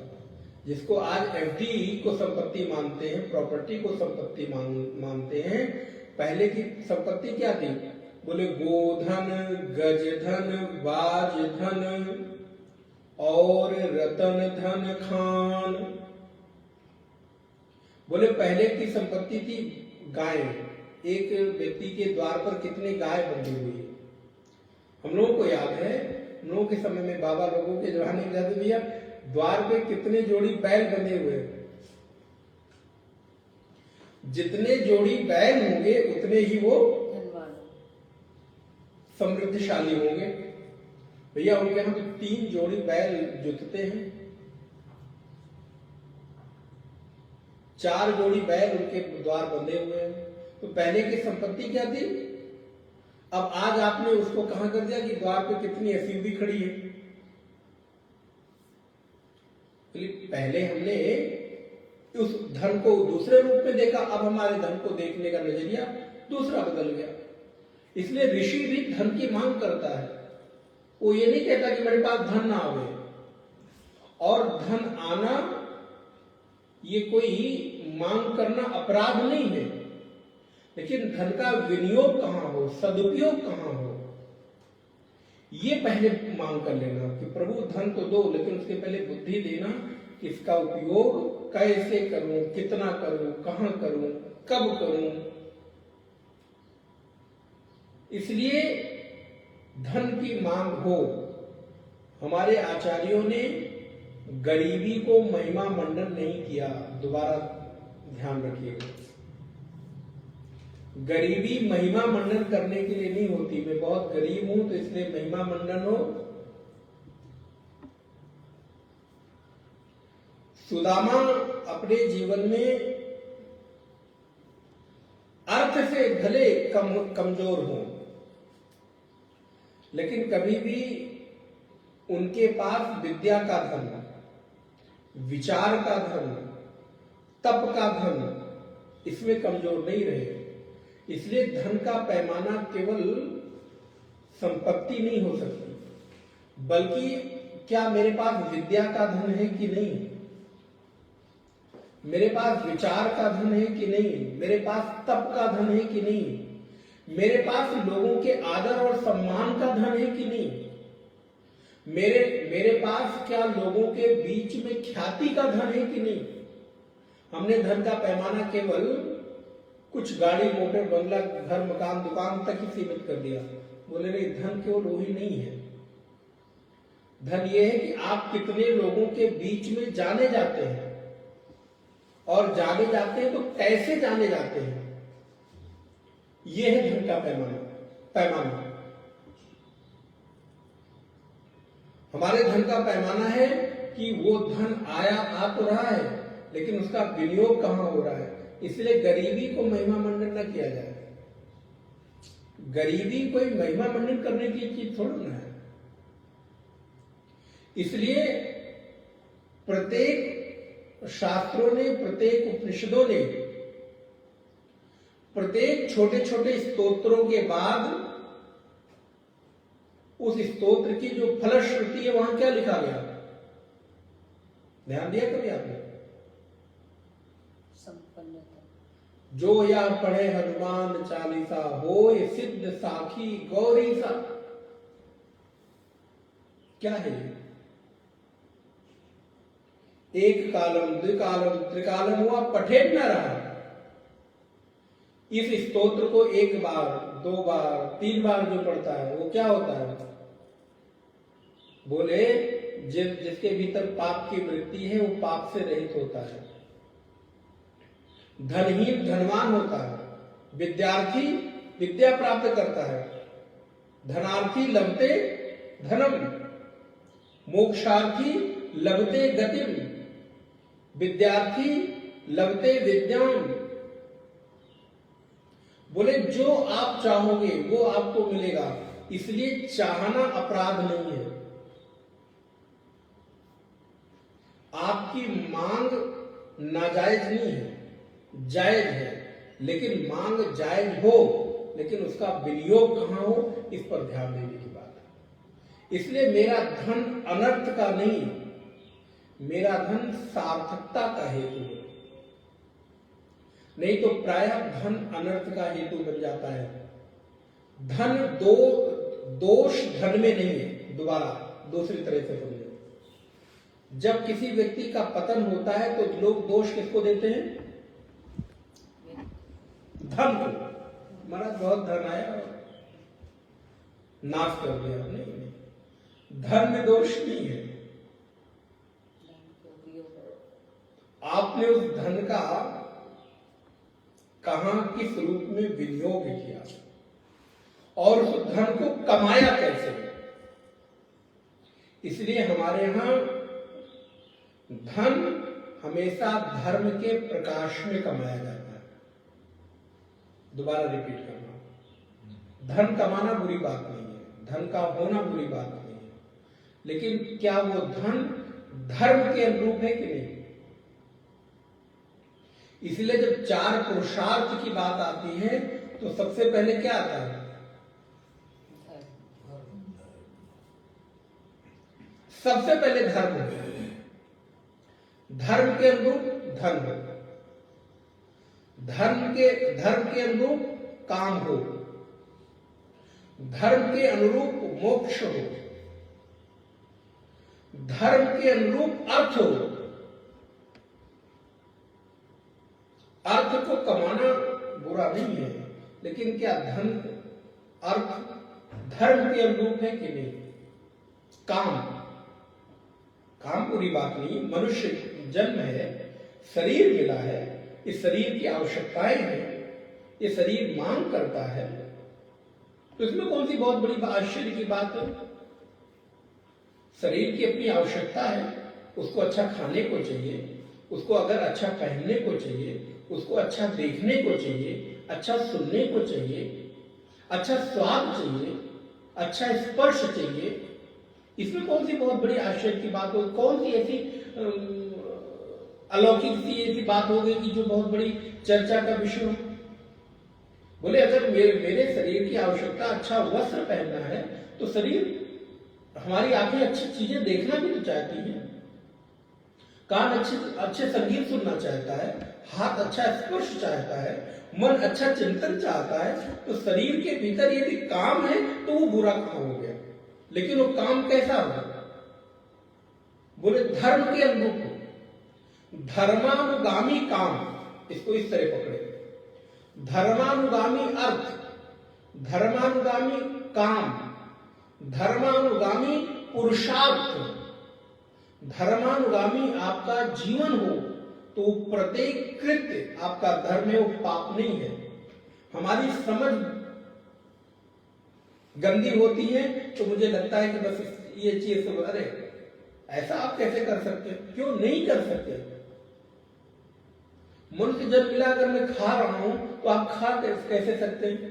जिसको आज एफडी को संपत्ति मानते हैं, प्रॉपर्टी को संपत्ति मानते हैं, पहले की संपत्ति क्या थी? बोले गोधन, गजधन, बाजधन और रतन धन खान। बोले पहले की संपत्ति थी गाय। एक व्यक्ति के द्वार पर कितने गाय बंधी हुई है। हम लोगों को याद है, हम लोगों के समय में, बाबा लोगों के जमाने में जाते भैया द्वार पे कितने जोड़ी बैल बंधे हुए। जितने जोड़ी बैल होंगे उतने ही वो समृद्धशाली होंगे। भैया उनके यहाँ तो 3 जोड़ी बैल जुतते हैं, 4 जोड़ी बैल उनके द्वार बंधे हुए हैं। तो पहले की संपत्ति क्या थी? अब आज आपने उसको कहां कर दिया कि द्वार पे कितनी एसयूवी खड़ी है। पहले हमने उस धन को दूसरे रूप में देखा, अब हमारे धन को देखने का नजरिया दूसरा बदल गया। इसलिए ऋषि भी धन की मांग करता है। वो ये नहीं कहता कि मेरे पास धन ना आवे, और धन आना ये कोई मांग करना अपराध नहीं है, लेकिन धन का विनियोग कहां हो, सदुपयोग कहां हो, ये पहले मांग कर लेना कि प्रभु धन तो दो, लेकिन उसके पहले बुद्धि देना कि इसका उपयोग कैसे करूं, कितना करूं, कहां करूं, कब करूं। इसलिए धन की मांग हो। हमारे आचार्यों ने गरीबी को महिमा मंडन नहीं किया, दोबारा ध्यान रखिएगा। गरीबी महिमा मंडन करने के लिए नहीं होती। मैं बहुत गरीब हूं तो इसलिए महिमा मंडन हो। सुदामा अपने जीवन में अर्थ से भले कमजोर हो, लेकिन कभी भी उनके पास विद्या का धन, विचार का धन, तप का धन, इसमें कमजोर नहीं रहे। इसलिए धन का पैमाना केवल संपत्ति नहीं हो सकती, बल्कि क्या मेरे पास विद्या का धन है कि नहीं, मेरे पास विचार का धन है कि नहीं, मेरे पास तप का धन है कि नहीं, मेरे पास लोगों के आदर और सम्मान का धन है कि नहीं, मेरे पास क्या लोगों के बीच में ख्याति का धन है कि नहीं। हमने धन का पैमाना केवल कुछ गाड़ी मोटर बंगला घर मकान दुकान तक ही सीमित कर दिया। बोले नहीं, धन केवल वही नहीं है। धन ये है कि आप कितने लोगों के बीच में जाने जाते हैं, और जाने जाते हैं तो कैसे जाने जाते हैं, ये है धन का पैमाना। हमारे धन का पैमाना है कि वो धन आ तो रहा है, लेकिन उसका विनियोग कहां हो रहा है। इसलिए गरीबी को महिमा मंडन न किया जाए। गरीबी कोई महिमा मंडन करने की चीज थोड़ा ना है। इसलिए प्रत्येक शास्त्रों ने, प्रत्येक उपनिषदों ने, प्रत्येक छोटे छोटे स्तोत्रों के बाद उस स्तोत्र की जो फलश्रुति है वहां क्या लिखा गया, ध्यान दिया कभी आपने? जो या पढ़े हनुमान चालीसा, होय सिद्ध साखी गौरी सा। क्या है ये? एक कालम, द्विकालम, त्रिकालम हुआ, पठे न रहा। इस स्तोत्र को एक बार, दो बार, तीन बार जो पढ़ता है वो क्या होता है? बोले जिसके भीतर पाप की वृत्ति है वो पाप से रहित होता है, धनहीन धनवान होता है, विद्यार्थी विद्या प्राप्त करता है, धनार्थी लभते धनम, मोक्षार्थी लभते गतिम, विद्यार्थी लभते विद्याम। बोले जो आप चाहोगे वो आपको मिलेगा, इसलिए चाहना अपराध नहीं है। आपकी मांग नाजायज नहीं है, जायज है, लेकिन मांग जायज हो, लेकिन उसका विनियोग कहां हो, इस पर ध्यान देने की बात है। इसलिए मेरा धन अनर्थ का नहीं, मेरा धन सार्थकता का हेतु है। नहीं तो प्रायः धन अनर्थ का हेतु बन जाता है। धन दोष धन में नहीं है। दोबारा दूसरी तरह से समझो, जब किसी व्यक्ति का पतन होता है तो लोग दोष किसको देते हैं? धन को। महाराज बहुत धन आया और नाश कर दिया। नहीं, धन में दोष नहीं है। आपने उस धन का कहां किस रूप में विनियोग किया और उस धन को कमाया कैसे। इसलिए हमारे यहां धन हमेशा धर्म के प्रकाश में कमाया जाता है। दोबारा रिपीट करना, धन कमाना बुरी बात नहीं है, धन का होना बुरी बात नहीं है, लेकिन क्या वो धन धर्म के अनुरूप है कि नहीं। इसलिए जब चार पुरुषार्थ की बात आती है तो सबसे पहले क्या आता है? सबसे पहले धर्म है। धर्म के अनुरूप धन हो, धर्म के अनुरूप काम हो, धर्म के अनुरूप मोक्ष हो, धर्म के अनुरूप अर्थ हो। अर्थ को कमाना बुरा नहीं है, लेकिन क्या धन अर्थ धर्म के अनुरूप है कि नहीं। काम बुरी बात नहीं। मनुष्य जन्म है, शरीर मिला है, इस शरीर की आवश्यकताएं हैं, ये शरीर मांग करता है, तो इसमें कौन सी बहुत बड़ी आश्चर्य की बात है। शरीर की अपनी आवश्यकता है, उसको अच्छा खाने को चाहिए, उसको अगर अच्छा पहनने को चाहिए, उसको अच्छा देखने को चाहिए, अच्छा सुनने को चाहिए, अच्छा स्वाद चाहिए, अच्छा स्पर्श चाहिए। इसमें कौन सी बहुत बड़ी आश्चर्य की बात हो, कौन सी ऐसी अलौकिक सी ऐसी बात हो गई कि जो बहुत बड़ी चर्चा का विषय हो। बोले अगर मेरे शरीर की आवश्यकता अच्छा वस्त्र पहनना है तो शरीर, हमारी आंखें अच्छी चीजें देखना भी तो चाहती हैं, कान अच्छे संगीत सुनना चाहता है, हाथ अच्छा स्पर्श चाहता है, मन अच्छा चिंतन चाहता है। तो शरीर के भीतर यदि काम है तो वो बुरा काम हो गया, लेकिन वो काम कैसा हो? बोले धर्म के अनुरूप हो, धर्मानुगामी काम। इसको इस तरह पकड़े, धर्मानुगामी अर्थ, धर्मानुगामी काम, धर्मानुगामी पुरुषार्थ, धर्मानुगामी आपका जीवन हो तो प्रत्येक कृत्य आपका धर्म है, वो पाप नहीं है। हमारी समझ गंदी होती है तो मुझे लगता है कि बस ये चीज तो, अरे ऐसा आप कैसे कर सकते हैं? क्यों नहीं कर सकते? मुल्क जब मिला, अगर मैं खा रहा हूं तो आप खा कैसे सकते हैं?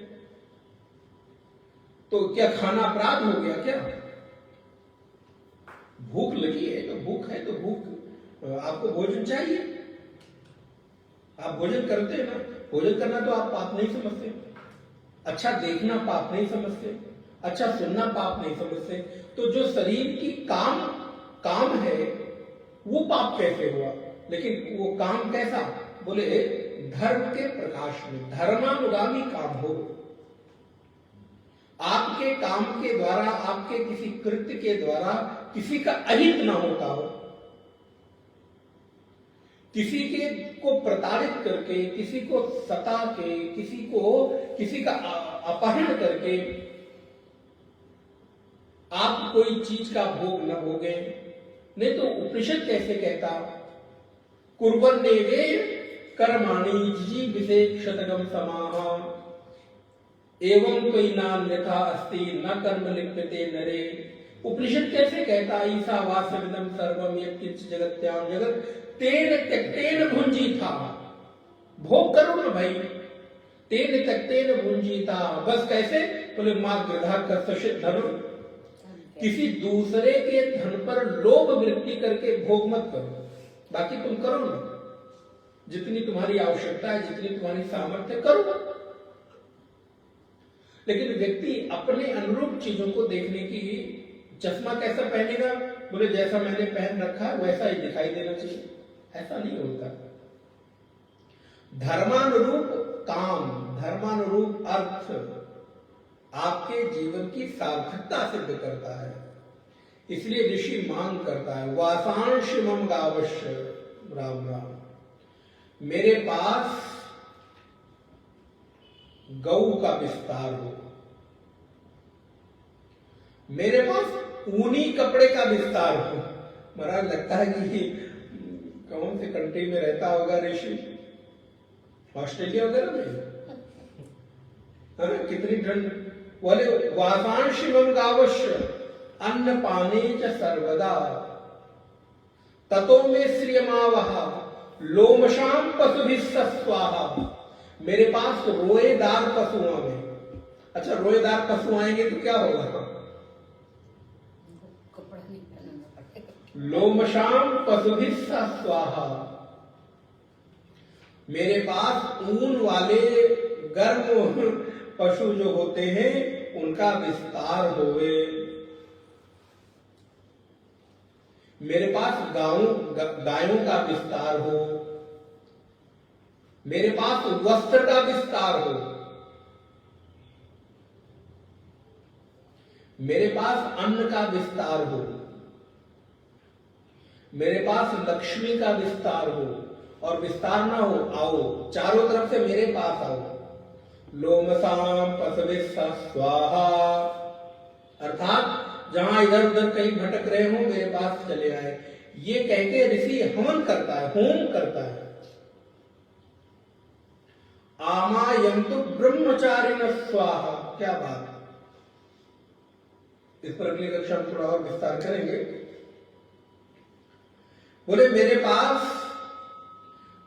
तो क्या खाना अपराध हो गया क्या? भूख लगी है तो भूख है तो भूख, आपको भोजन चाहिए, आप भोजन करते हैं ना। भोजन करना तो आप पाप नहीं समझते, अच्छा देखना पाप नहीं समझते, अच्छा सुनना पाप नहीं समझते। तो जो शरीर की काम है वो पाप कैसे हुआ? लेकिन वो काम कैसा? बोले धर्म के प्रकाश में, धर्मानुगामी काम हो। आपके काम के द्वारा, आपके किसी कृत्य के द्वारा किसी का अहित ना होता हो, किसी के को प्रताड़ित करके, किसी को सता के, किसी का अपहरण करके आप कोई चीज का भोग न भोगे। नहीं तो उपनिषद कैसे कहता, कुर्वन्नेवे कर्माणि जिजीविषेक्षतगम समाः एवं कोई नाम लिखा अस्ति न कर्म लिप्यते नरे। उपनिषद कैसे कहता, ईशावास्यमिदं सर्वं यत्किंच जगत्यां जगत् तेन त्यक्तेन भुंजीता। भोग करो ना भाई, तेन त्यक्तेन भुंजीता। बस कैसे? बोले मां गृधा कर्तृ धर्म, किसी दूसरे के धन पर लोभ वृत्ति करके भोग मत करो, बाकी तुम करो ना, जितनी तुम्हारी आवश्यकता है, जितनी तुम्हारी सामर्थ्य करो। लेकिन व्यक्ति अपने अनुरूप चीजों को देखने की, चश्मा कैसा पहनेगा? बोले जैसा मैंने पहन रखा है वैसा ही दिखाई देना चाहिए, ऐसा नहीं होता। धर्मानुरूप काम, धर्मानुरूप अर्थ आपके जीवन की सार्थकता सिद्ध करता है। इसलिए ऋषि मांग करता है, वासांश मम गावश्य राम राम, मेरे पास गऊ का विस्तार हो, मेरे पास ऊनी कपड़े का विस्तार हो। महाराज लगता है कि कौन से कंट्री में रहता होगा ऋषि, ऑस्ट्रेलिया वगैरह में, कितनी ठंड वाले। वासांश मम गावश्य अन्न पाने च सर्वदा ततो में श्रियमावह लोमशाम पशुभिः स्वाहा। मेरे पास रोएदार पशु आवे। अच्छा, रोएदार पशु आएंगे तो क्या होगा? लोमशाम पशुभिः स्वाहा। मेरे पास ऊन वाले गर्म पशु जो होते हैं उनका विस्तार होवे। मेरे पास गायों का विस्तार हो, मेरे पास वस्त्र का विस्तार हो, मेरे पास अन्न का विस्तार हो, मेरे पास लक्ष्मी का विस्तार हो। और विस्तार ना हो, आओ चारों तरफ से मेरे पास आओ। लोमसाम पशुभिः स्वाहा, अर्थात जहां इधर उधर कहीं भटक रहे हो मेरे पास चले आए। ये कह के ऋषि हवन करता है, होम करता है। आमायन्तु ब्रह्मचारिणः स्वाहा। क्या बात है, इस पर अगली कक्षा में थोड़ा और विस्तार करेंगे। बोले मेरे पास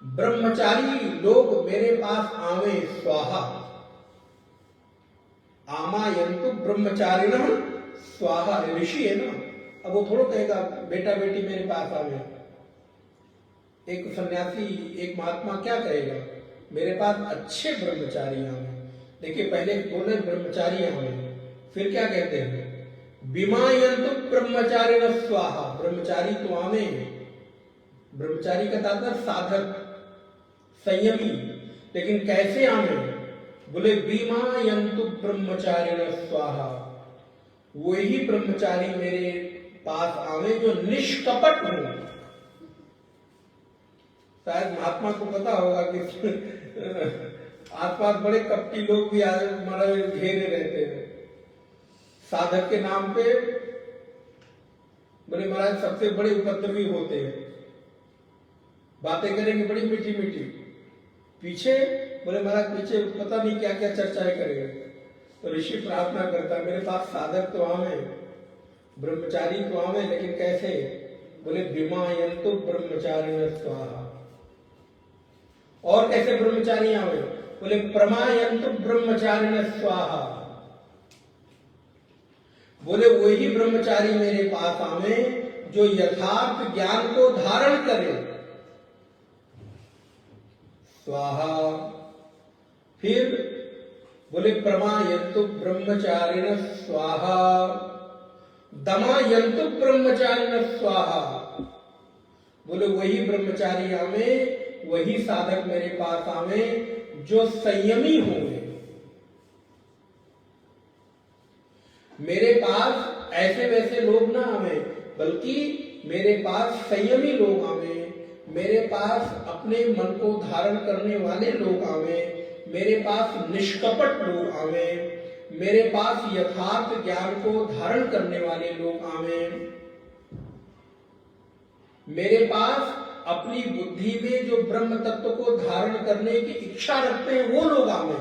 ब्रह्मचारी लोग मेरे पास आवे, स्वाहा। आमायन्तु ब्रह्मचारिणः स्वाहा, ऋषि है ना, अब वो थोड़ा कहेगा बेटा बेटी मेरे पास आवे। एक सन्यासी, एक महात्मा क्या कहेगा? मेरे पास अच्छे ब्रह्मचारी आवे। देखिए पहले बोले ब्रह्मचारी आवे, फिर क्या कहते हैं? विमायन्तु ब्रह्मचारिणः स्वाहा। ब्रह्मचारी तो आवे, ब्रह्मचारी का तात्पर्य साधक, संयमी। लेकिन कैसे आवे? बोले विमायन्तु ब्रह्मचारिणः स्वाहा। वही ब्रह्मचारी मेरे पास आवे जो निष्कपट हो। शायद महात्मा को पता होगा कि आसपास बड़े कपटी लोग भी हमारा घेरे रहते हैं साधक के नाम पे। बोले महाराज सबसे बड़े उपद्रवी होते हैं, बातें करेंगे बड़ी मीठी मीठी, पीछे बोले महाराज पीछे पता नहीं क्या क्या चर्चाएं करेंगे। तो ऋषि प्रार्थना करता है मेरे पास साधक तो आवे, ब्रह्मचारी तो आवे, लेकिन कैसे? बोले विमायन्तु ब्रह्मचारिण स्वाहा। और कैसे ब्रह्मचारी आवे? बोले प्रमायन्तु ब्रह्मचारिण स्वाहा। बोले वही ब्रह्मचारी मेरे पास आवे जो यथार्थ ज्ञान को धारण करे। स्वाहा। फिर बोले प्रमायन्तु ब्रह्मचारिण स्वाहा, दमायन्तु ब्रह्मचारिण स्वाहा। बोले वही ब्रह्मचारी आवे, वही साधक मेरे पास आवे जो संयमी होंगे। मेरे पास ऐसे वैसे लोग ना आवे, बल्कि मेरे पास संयमी लोग आवे, मेरे पास अपने मन को धारण करने वाले लोग आवे, मेरे पास निष्कपट लोग आवे, मेरे पास यथार्थ ज्ञान को धारण करने वाले लोग आवे, मेरे पास अपनी बुद्धि में जो ब्रह्म तत्व को धारण करने की इच्छा रखते हैं वो लोग आवे।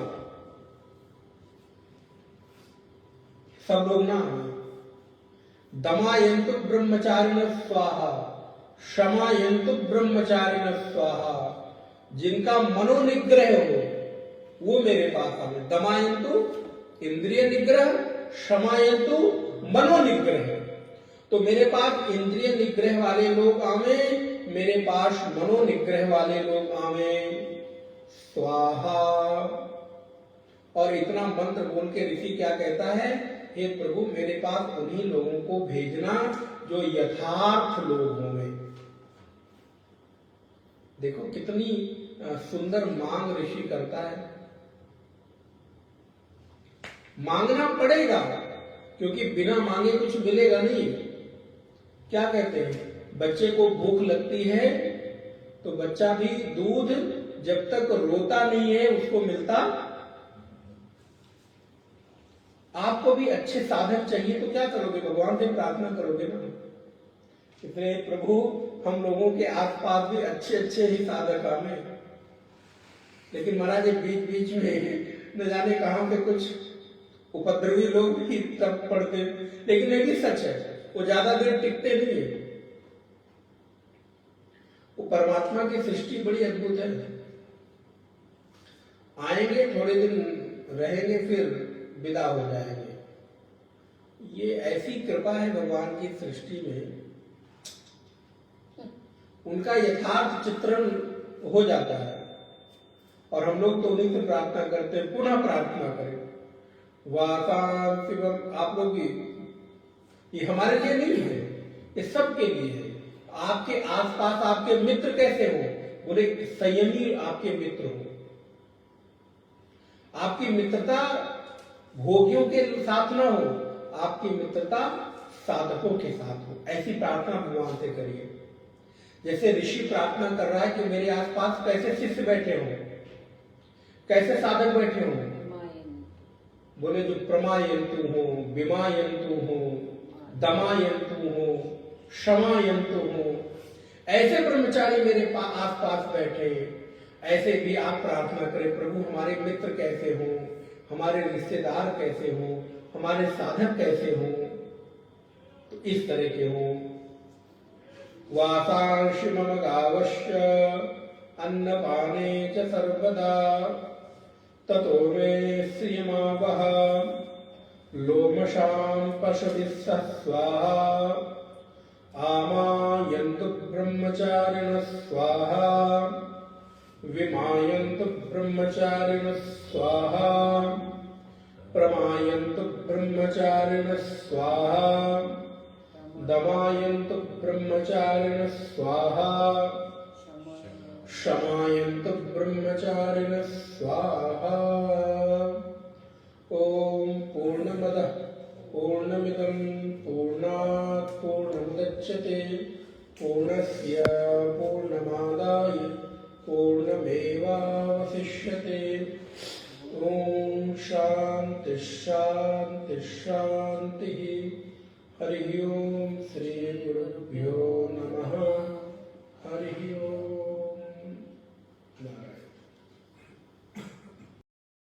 सब लोग ना आवे। दमायन्तु ब्रह्मचारिण स्वाहा, क्षमायन्तु ब्रह्मचारिण स्वाहा। जिनका मनोनिग्रह हो वो मेरे पास आवे। दमायन्तु इंद्रिय निग्रह, क्षमायन्तु मनोनिग्रह। तो मेरे पास इंद्रिय निग्रह वाले लोग आवे, मेरे पास मनोनिग्रह वाले लोग आवे। स्वाहा। और इतना मंत्र बोल के ऋषि क्या कहता है? हे प्रभु मेरे पास उन्हीं लोगों को भेजना जो यथार्थ लोग होंगे। देखो कितनी सुंदर मांग ऋषि करता है। मांगना पड़ेगा क्योंकि बिना मांगे कुछ मिलेगा नहीं। क्या कहते हैं? बच्चे को भूख लगती है तो बच्चा भी दूध जब तक रोता नहीं है उसको मिलता। आपको भी अच्छे साधक चाहिए तो क्या करोगे? भगवान से प्रार्थना करोगे ना। इसलिए प्रभु हम लोगों के आसपास भी अच्छे अच्छे ही साधक आवे। लेकिन महाराज बीच बीच में न जाने कहां पे कुछ उपद्रवी लोग भी तब पड़ते, लेकिन ये भी सच है, वो ज्यादा देर टिकते नहीं है। वो परमात्मा की सृष्टि बड़ी अद्भुत है। आएंगे थोड़े दिन रहेंगे फिर विदा हो जाएंगे। ये ऐसी कृपा है भगवान की सृष्टि में, उनका यथार्थ चित्रण हो जाता है। और हम लोग तो उन्हीं से प्रार्थना करते हैं, पुनः प्रार्थना करें। वासां शिवम। आप लोग ये हमारे लिए नहीं है, ये सबके लिए है। आपके आसपास आपके मित्र कैसे हो? बोले संयमी आपके मित्र हो। आपकी मित्रता भोगियों के साथ ना हो, आपकी मित्रता साधकों के साथ हो। ऐसी प्रार्थना भगवान से करिए। जैसे ऋषि प्रार्थना कर रहा है कि मेरे आसपास कैसे शिष्य बैठे हों, कैसे साधक बैठे हों। बोले जो प्रमायन्तु हो, विमायन्तु हो, दमायन्तु हो, क्षमायन्तु हो, ऐसे ब्रह्मचारी मेरे आसपास बैठे। ऐसे भी आप प्रार्थना करें, प्रभु हमारे मित्र कैसे हो, हमारे रिश्तेदार कैसे हो, हमारे साधक कैसे हो, तो इस तरह के हो। वासांशि मम गावश्य अन्नपाने च सर्वदा ततो मे श्रियमावह लोमशां पशुभिः सह स्वाहा आमायन्तु ब्रह्मचारिणः स्वाहा विमायन्तु ब्रह्मचारिणः स्वाहा प्रमायन्तु ब्रह्मचारिणः स्वाहा दमायन्तु ब्रह्मचारिणः स्वाहा क्षमायन्तु ब्रह्मचारिणः स्वाहा। ओम पूर्णमदः पूर्णमिदं पूर्णात् पूर्णमुदच्यते पूर्णस्य पूर्णमादाय पूर्णमेवावशिष्यते। हरि ओम श्री गुरुभ्यो नमः। हरि ओम।